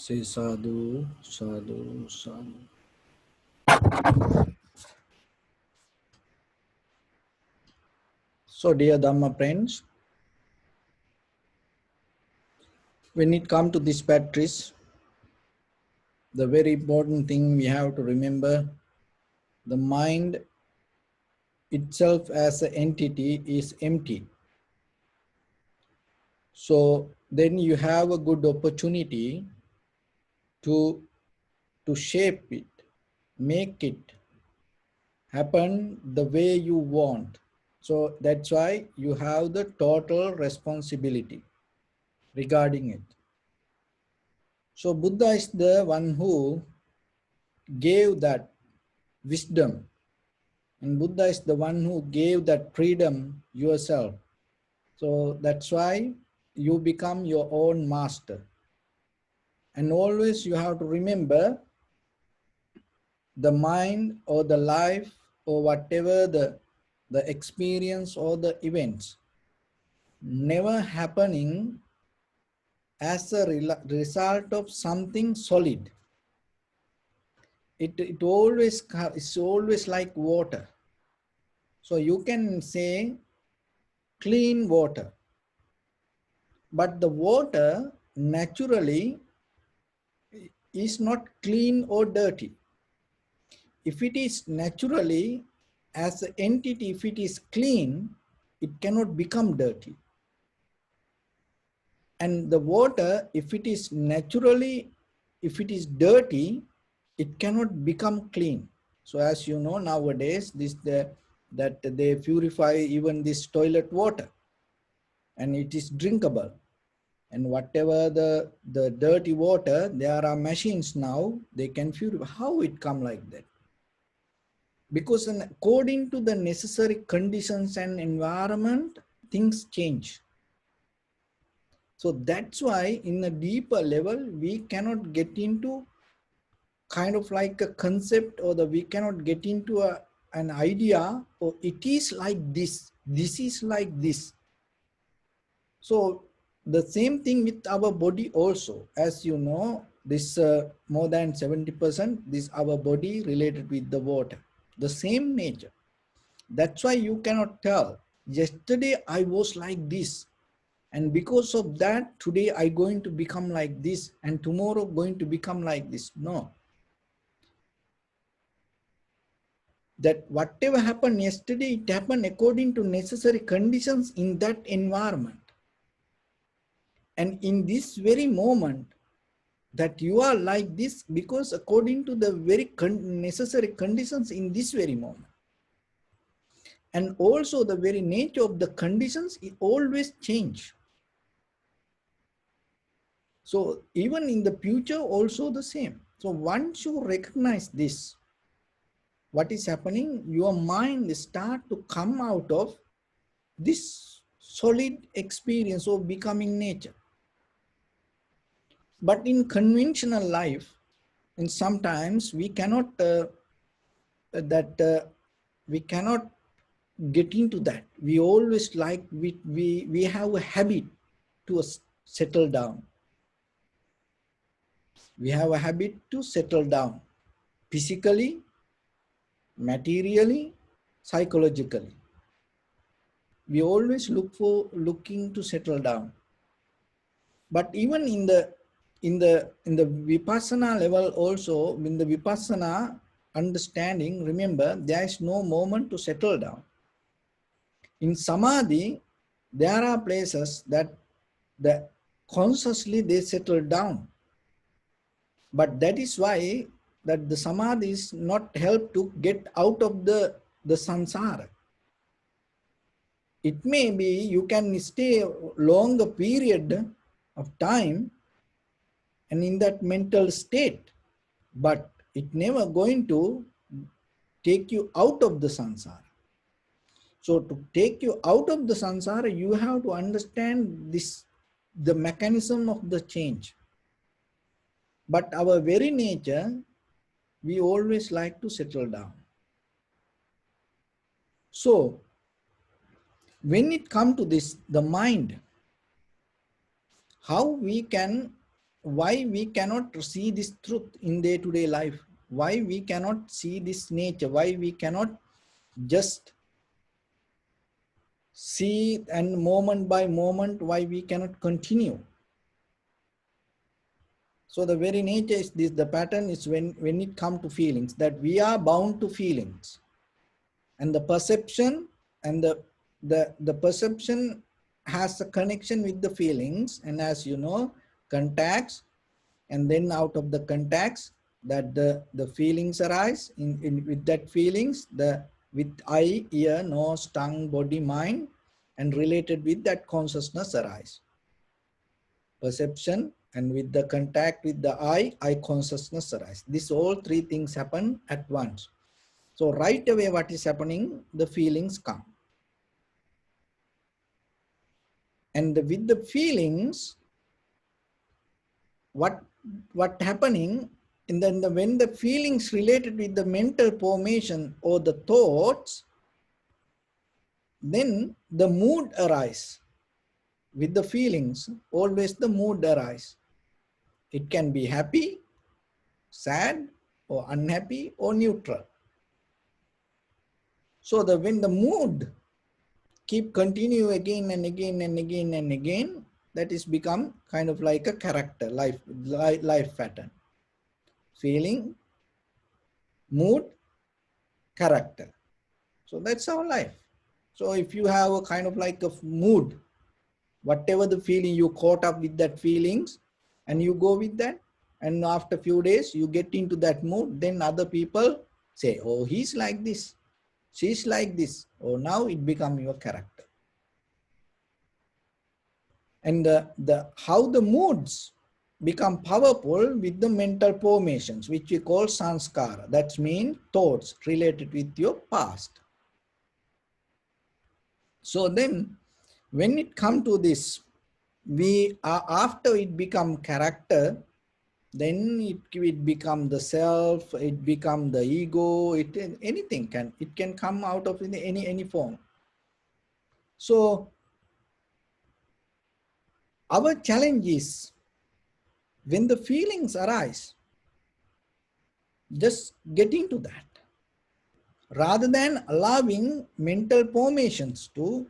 Say sadhu, sadhu, sadhu. So, dear Dharma friends, when it comes to these batteries, the very important thing we have to remember, the mind itself as an entity is empty. So, then you have a good opportunity to shape it, make it happen the way you want. So, that's why you have the total responsibility regarding it. So Buddha is the one who gave that wisdom, and Buddha is the one who gave that freedom yourself. So that's why you become your own master. And always you have to remember the mind or the life or whatever the experience or the events never happening as a result of something solid. It's always like water. So you can say clean water, but the water naturally is not clean or dirty. If it is naturally as an entity, if it is clean, it cannot become dirty. And the water, if it is naturally, if it is dirty, it cannot become clean. So as you know, nowadays, that they purify even this toilet water, and it is drinkable. And whatever the dirty water, there are machines now, they can purify. How it come like that? Because according to the necessary conditions and environment, things change. So that's why in a deeper level, we cannot get into kind of like a concept, or we cannot get into an idea, or it is like this is like this. So the same thing with our body also. As you know, this more than 70%, this our body related with the water, the same nature. That's why you cannot tell, yesterday I was like this, and because of that, today I going to become like this, and tomorrow going to become like this. No. That whatever happened yesterday, it happened according to necessary conditions in that environment. And in this very moment, that you are like this because according to the very necessary conditions in this very moment. And also the very nature of the conditions, it always change. So even in the future also the same. So once you recognize this, what is happening, your mind start to come out of this solid experience of becoming nature. But in conventional life, and sometimes we cannot we cannot get into that. We always like we have a habit to settle down. We have a habit to settle down physically, materially, psychologically. We always looking to settle down. But even in the vipassana level also, in the vipassana understanding, remember, there is no moment to settle down. In samadhi, there are places that consciously they settle down. But that is why that the samadhi is not help to get out of the samsara. It may be you can stay a longer period of time and in that mental state, but it never going to take you out of the samsara. So to take you out of the samsara, you have to understand this, the mechanism of the change. But our very nature, we always like to settle down. So when it comes to this, the mind, how we can why we cannot see this truth in day-to-day life, why we cannot see this nature, why we cannot just see and moment by moment, why we cannot continue. So the very nature is this, the pattern is when it comes to feelings, that we are bound to feelings. And the perception and the perception has a connection with the feelings, and as you know, contacts, and then out of the contacts that the feelings arise in with that feelings, the with eye, ear, nose, tongue, body, mind, and related with that consciousness arise. Perception, and with the contact with the eye consciousness arise. These all three things happen at once. So right away what is happening, the feelings come. And with the feelings, what happening, when the feelings related with the mental formation or the thoughts, then the mood arise. With the feelings, always the mood arise. It can be happy, sad, or unhappy, or neutral. So when the mood keep continue again and again and again and again, that is become kind of like a character, life pattern. Feeling, mood, character. So that's our life. So if you have a kind of like a mood, whatever the feeling, you caught up with that feelings and you go with that, and after a few days you get into that mood, then other people say, oh, he's like this, she's like this, or now it become your character. And how the moods become powerful with the mental formations, which we call sanskara. That means thoughts related with your past. So then when it come to this, we are, after it become character, then it become the self, it become the ego, anything can come out of any form. So our challenge is, when the feelings arise, just get into that, rather than allowing mental formations to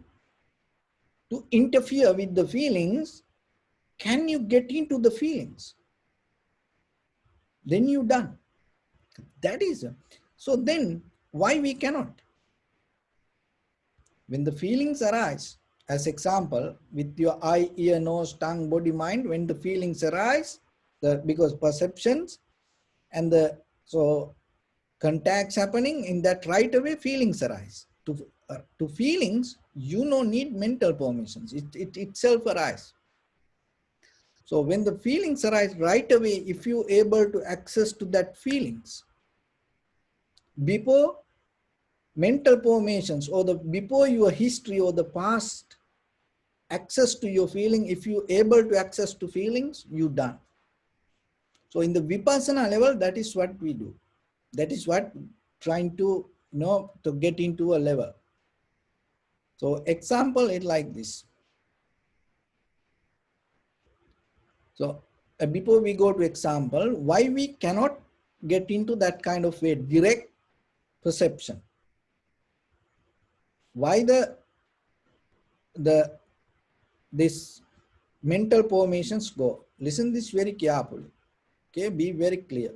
interfere with the feelings. Can you get into the feelings? Then you done. That is, so then why we cannot? When the feelings arise, as example, with your eye, ear, nose, tongue, body, mind, when the feelings arise, because perceptions and so contacts happening, in that right away feelings arise. To feelings, you no need mental formations. It itself arise. So when the feelings arise right away, if you able to access to that feelings, before mental formations or before your history or the past, access to your feeling, if you able to access to feelings, you done. So in the vipassana level, that is what we do. That is what trying to to get into a level. So example is like this. So before we go to example, why we cannot get into that kind of way, direct perception? Why this mental formations go? Listen this very carefully. Okay, be very clear.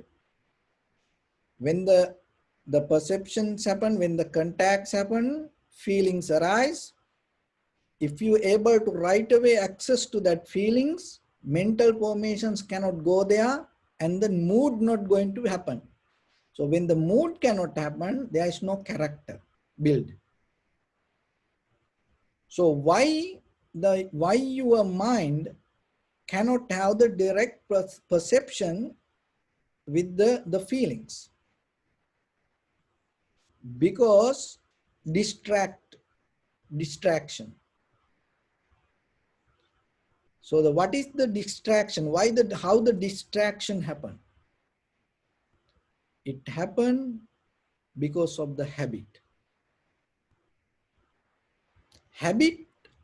When the perceptions happen, when the contacts happen, feelings arise. If you able to right away access to that feelings, mental formations cannot go there, and the mood not going to happen. So when the mood cannot happen, there is no character build. So why your mind cannot have the direct perception with the feelings? Because distraction. So what is the distraction? How the distraction happen? It happen because of the habit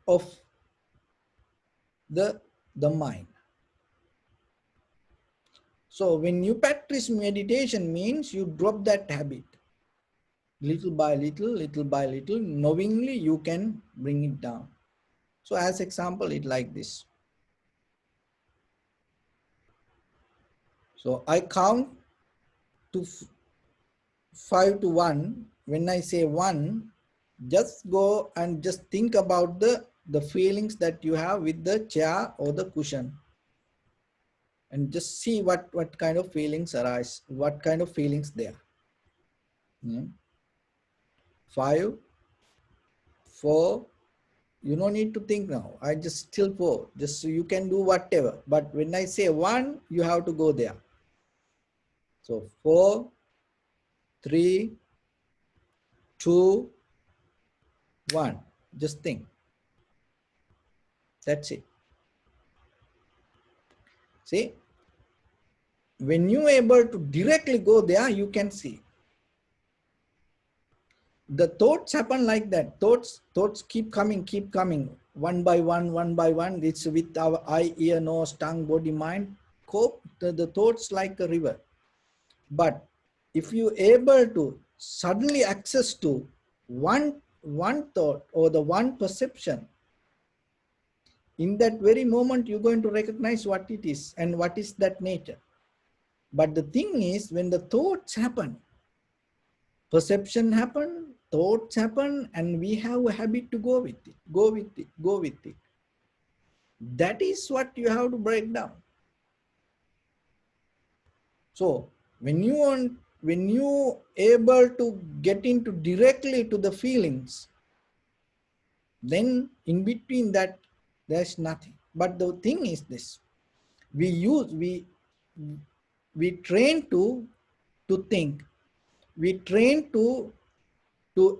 of the mind. So when you practice meditation means you drop that habit. Little by little, knowingly you can bring it down. So as example, it like this. So I count to 5 to 1. When I say 1, just go and just think about the feelings that you have with the chair or the cushion. And just see what kind of feelings arise, what kind of feelings there. 5, 4, you don't need to think now. I just still 4, just so you can do whatever. But when I say 1, you have to go there. So 4, 3, 2, 1. Just think. That's it. See, when you are able to directly go there, you can see. The thoughts happen like that. Thoughts keep coming, one by one. It's with our eye, ear, nose, tongue, body, mind. Cope the thoughts like a river. But if you able to suddenly access to one thought or the one perception, in that very moment you're going to recognize what it is and what is that nature. But the thing is, when the thoughts happen, perception happen, thoughts happen, and we have a habit to go with it. That is what you have to break down. So when you able to get into directly to the feelings, then in between that there's nothing. But the thing is this: we train to think, we train to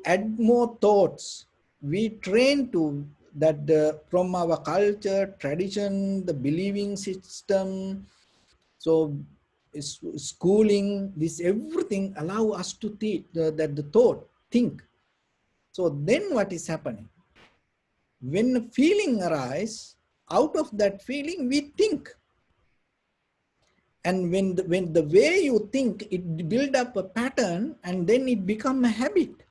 add more thoughts, we train to that from our culture, tradition, the believing system, so schooling, this everything allow us to that the thought think. So then what is happening? When a feeling arises, out of that feeling we think. And when the way you think, it build up a pattern and then it become a habit.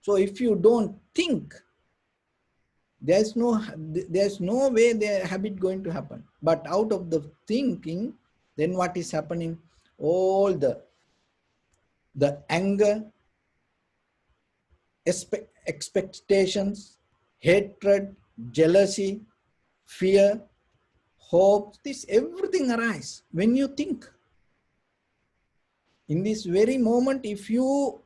So if you don't think, there's no way the habit going to happen. But out of the thinking, then what is happening? All the anger, expectations, hatred, jealousy, fear, hope, this everything arise when you think. In this very moment, if you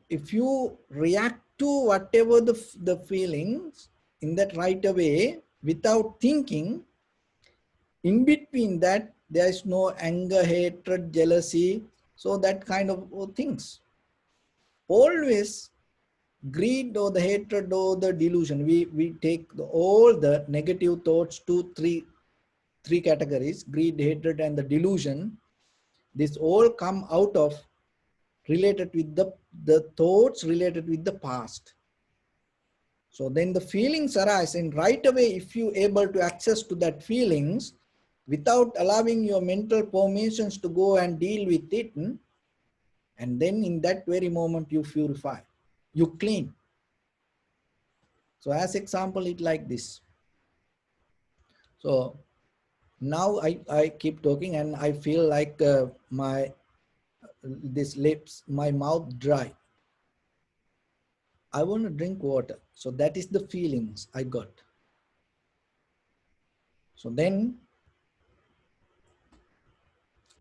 react to whatever the feelings in that right away without thinking, in between that there is no anger, hatred, jealousy, so that kind of things. Always greed or the hatred or the delusion, we take all the negative thoughts to three categories: greed, hatred, and the delusion. This all come out of related with the thoughts related with the past. So then the feelings arise, and right away if you able to access to that feelings without allowing your mental formations to go and deal with it, and then in that very moment you purify, you clean. So as example, it like this. So now I keep talking and I feel like my lips, my mouth dry. I want to drink water. So that is the feelings I got. So then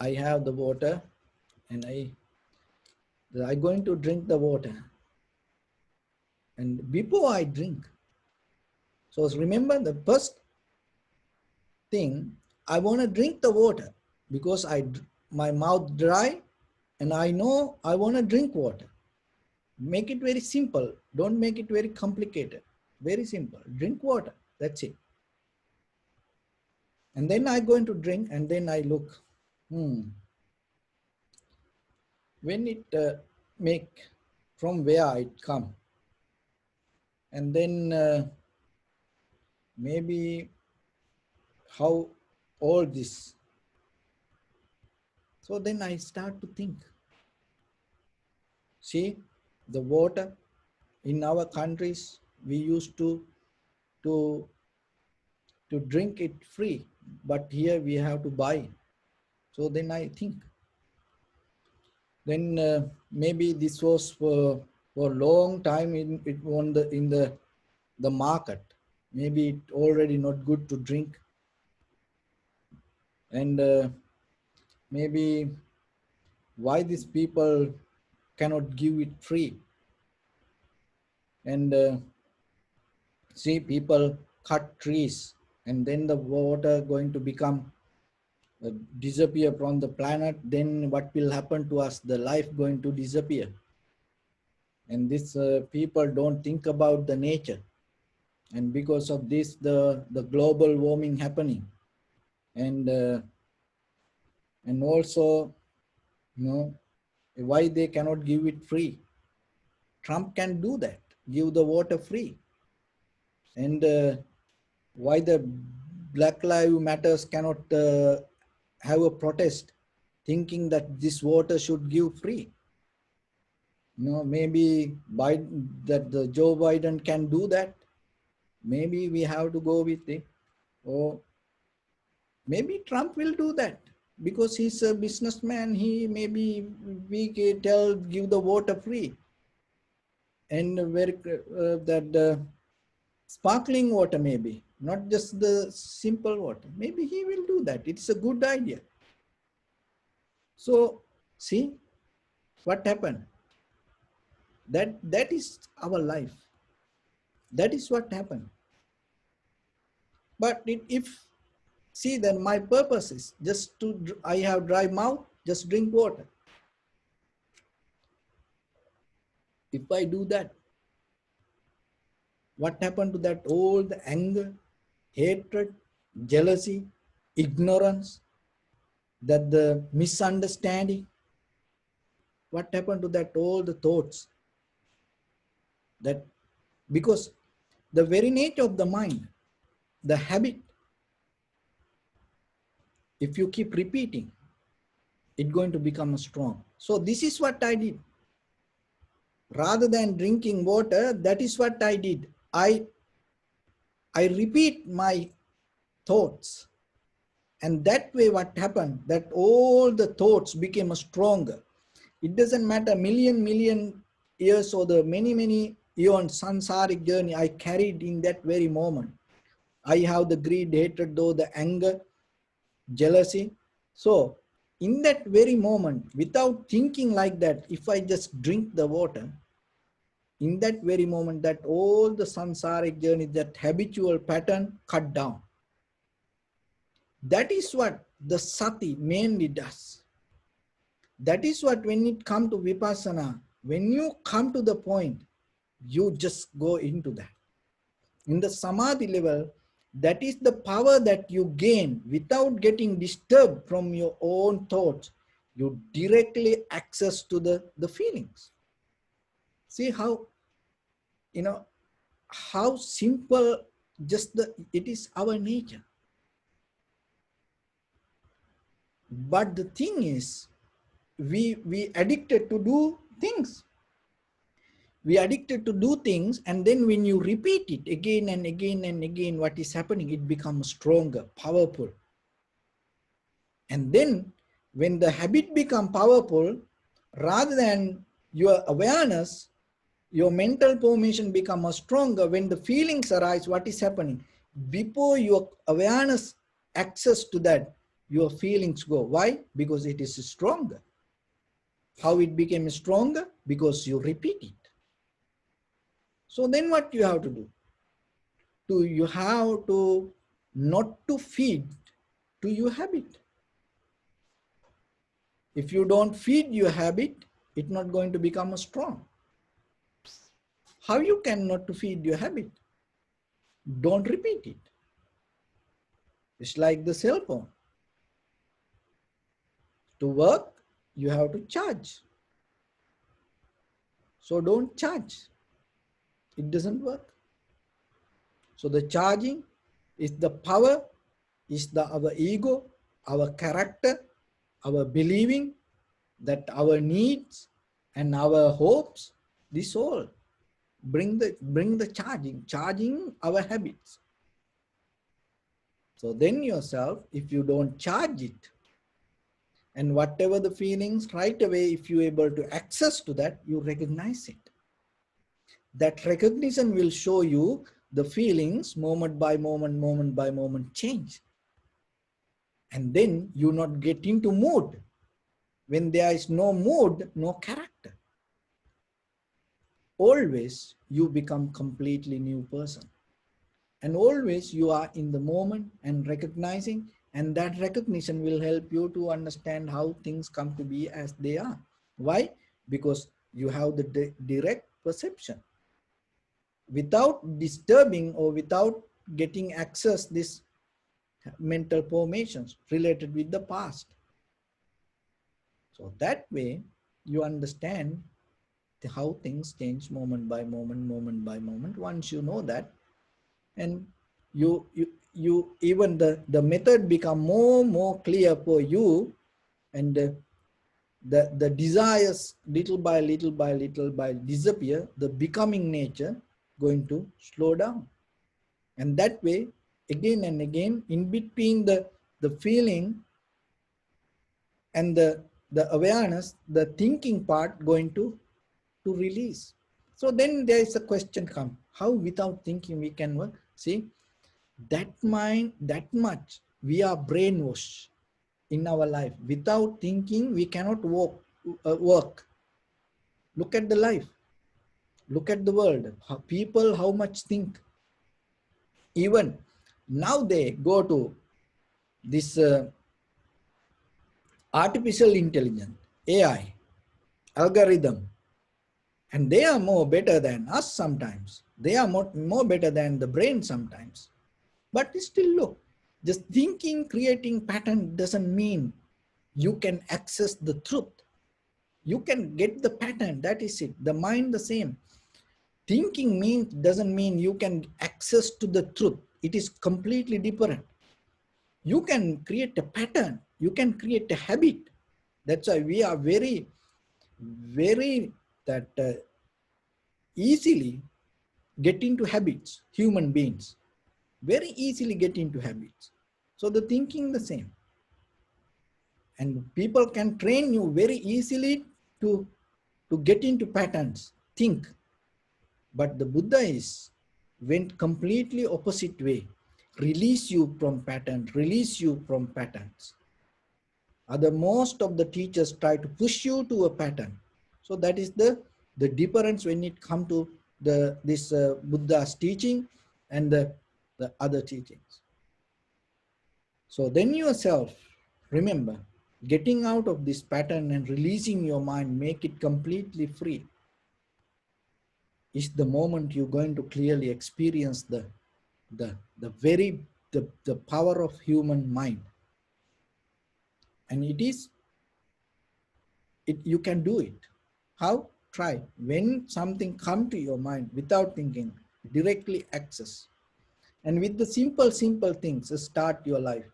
I have the water and I'm going to drink the water. And before I drink, so remember the first thing, I want to drink the water because my mouth dry and I know I want to drink water. Make it very simple. Don't make it very complicated. Very simple. Drink water. That's it. And then I go into drink and then I look. When it make, from where it come. And then maybe how all this So then I start to think, see, the water in our countries, we used to to drink it free, but here we have to buy. So then I think, then maybe this was for a long time it on the in the market. Maybe it already not good to drink, and maybe why these people cannot give it free. And see, people cut trees, and then the water going to become uh, disappear from the planet. Then what will happen to us? The life going to disappear. And these people don't think about the nature, and because of this the global warming happening. And also, you know, why they cannot give it free? Trump can do that, give the water free. And why the Black Lives Matters cannot have a protest thinking that this water should give free? Maybe that the Joe Biden can do that. Maybe we have to go with it. Or maybe Trump will do that because he's a businessman. He maybe we can give the water free, and very that sparkling water, maybe not just the simple water. Maybe he will do that. It's a good idea. So see what happened. That is our life. That is what happened. But if see, then my purpose is just to I have dry mouth, just drink water. If I do that, what happened to that all the anger, hatred, jealousy, ignorance, that the misunderstanding? What happened to that all the thoughts? That because the very nature of the mind, the habit, if you keep repeating, it's going to become strong. So this is what I did. Rather than drinking water, that is what I did. I repeat my thoughts. And that way what happened, that all the thoughts became stronger. It doesn't matter million years or the many eons sansaric journey I carried in that very moment. I have the greed, hatred, though the anger, jealousy. So in that very moment, without thinking like that, if I just drink the water, in that very moment, that all the sansaric journey, that habitual pattern cut down. That is what the sati mainly does. That is what when it comes to vipassana, when you come to the point, you just go into that. In the samadhi level, that is the power that you gain without getting disturbed from your own thoughts. You directly access to the feelings. See how, how simple it is our nature. But the thing is, we addicted to do things. We addicted to do things, and then when you repeat it again and again and again, what is happening? It becomes stronger, powerful. And then when the habit becomes powerful, rather than your awareness, your mental formation becomes stronger. When the feelings arise, what is happening? Before your awareness access to that, your feelings go. Why? Because it is stronger. How it became stronger? Because you repeat it. So then what you have to do? You have to not to feed to your habit. If you don't feed your habit, it's not going to become strong. How you can not to feed your habit? Don't repeat it. It's like the cell phone. To work, you have to charge. So don't charge. It doesn't work. So the charging is the power, is our ego, our character, our believing, that our needs and our hopes, this all bring the charging our habits. So then yourself, if you don't charge it, and whatever the feelings, right away, if you're able to access to that, you recognize it. That recognition will show you the feelings moment by moment change. And then you not get into mood. When there is no mood, no character. Always you become completely new person. And always you are in the moment and recognizing, and that recognition will help you to understand how things come to be as they are. Why? Because you have the direct perception. Without disturbing or without getting access this mental formations related with the past. So that way you understand how things change moment by moment. Once you know that, and you even the method become more clear for you, and the desires little by disappear, the becoming nature going to slow down. And that way, again and again, in between the feeling and the awareness, the thinking part going to release. So then there is a question come, how without thinking we can work? See, that mind, that much we are brainwashed in our life. Without thinking we cannot work. Look at the life, look at the world, how people, how much think. Even now they go to this artificial intelligence, AI, algorithm, and they are more better than us sometimes. They are more better than the brain sometimes. But still look, just thinking, creating pattern doesn't mean you can access the truth. You can get the pattern, that is it. The mind the same. Thinking doesn't mean you can access to the truth. It is completely different. You can create a pattern, you can create a habit. That's why we are very that easily get into habits, human beings. Very easily get into habits. So the thinking the same. And people can train you very easily to get into patterns, think. But the Buddha went completely opposite way. Release you from patterns, release you from patterns. Other most of the teachers try to push you to a pattern. So that is the difference when it comes to this Buddha's teaching and the other teachings. So then yourself, remember, getting out of this pattern and releasing your mind, make it completely free, is the moment you're going to clearly experience the power of human mind. And you can do it. How? Try. When something come to your mind without thinking, directly access. And with the simple things, start your life.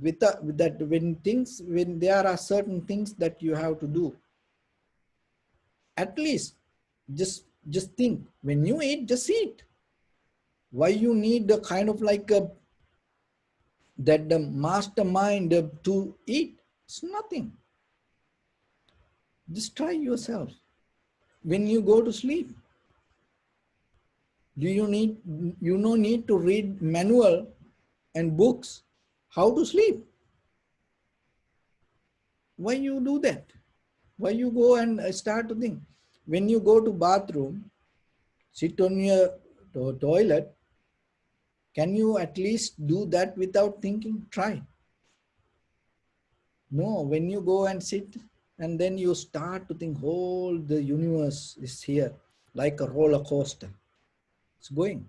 With that, when there are certain things that you have to do, at least just think, when you eat, just eat. Why you need the kind of like that the mastermind to eat? It's nothing. Just try yourself. When you go to sleep, do you no need to read manual and books how to sleep? Why you do that? Why you go and start to think? When you go to bathroom, sit on your toilet, can you at least do that without thinking? Try. No, when you go and sit and then you start to think whole the universe is here like a roller coaster. It's going.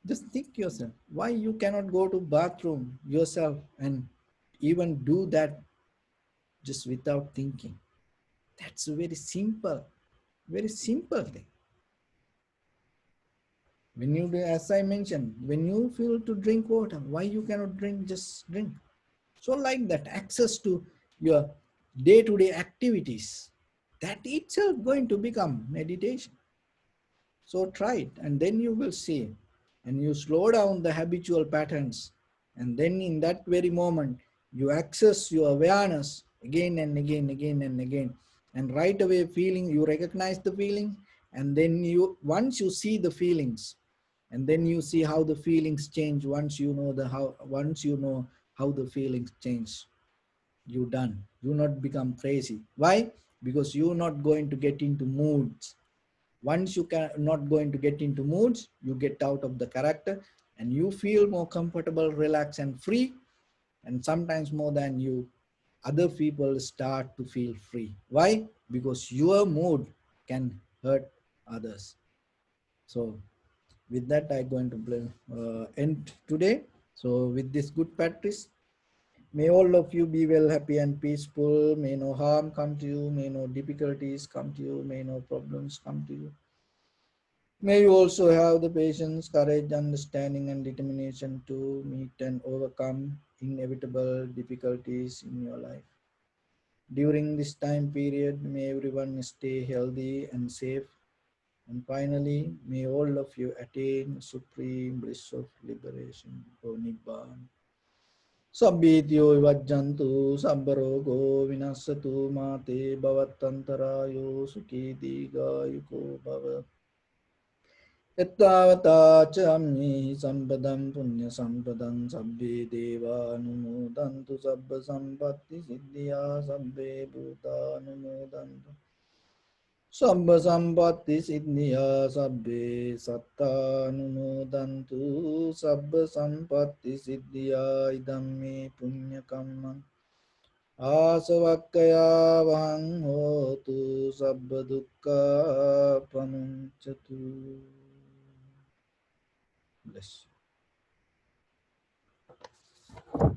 Just think yourself, why you cannot go to bathroom yourself and even do that just without thinking? That's a very simple thing. When you do, as I mentioned, when you feel to drink water, why you cannot drink, just drink. So like that, access to your day-to-day activities, that itself going to become meditation. So try it, and then you will see. And you slow down the habitual patterns. And then in that very moment, you access your awareness again and again, again and again. And right away feeling, you recognize the feeling. And then you, once you see the feelings, and then you see how the feelings change. Once you know how the feelings change, you done. You not become crazy. Why? Because you're not going to get into moods. Once you can not going to get into moods, you get out of the character and you feel more comfortable, relaxed and free. And sometimes more than you, other people start to feel free. Why? Because your mood can hurt others. So with that, I'm going to end today. So with this good practice, may all of you be well, happy and peaceful. May no harm come to you. May no difficulties come to you. May no problems come to you. May you also have the patience, courage, understanding, and determination to meet and overcome inevitable difficulties in your life. During this time period, may everyone stay healthy and safe. And finally, may all of you attain supreme bliss of liberation or Nibbana. Sabbityo vajjantu sabbarogo vinasatu mate bhavattantarayo sukhi digayuko bhavat. Ettavata chammi sampadam punya sampadam sabbe deva anumodantu sabba sampatti siddhya sabbe bhuta anumodantu sabba sampatti siddhya sabbe satta anumodantu sabba sampatti siddhya idammi punya kamma asavakkaya vahang hotu sabba dukkha pamunchatu. Bless you.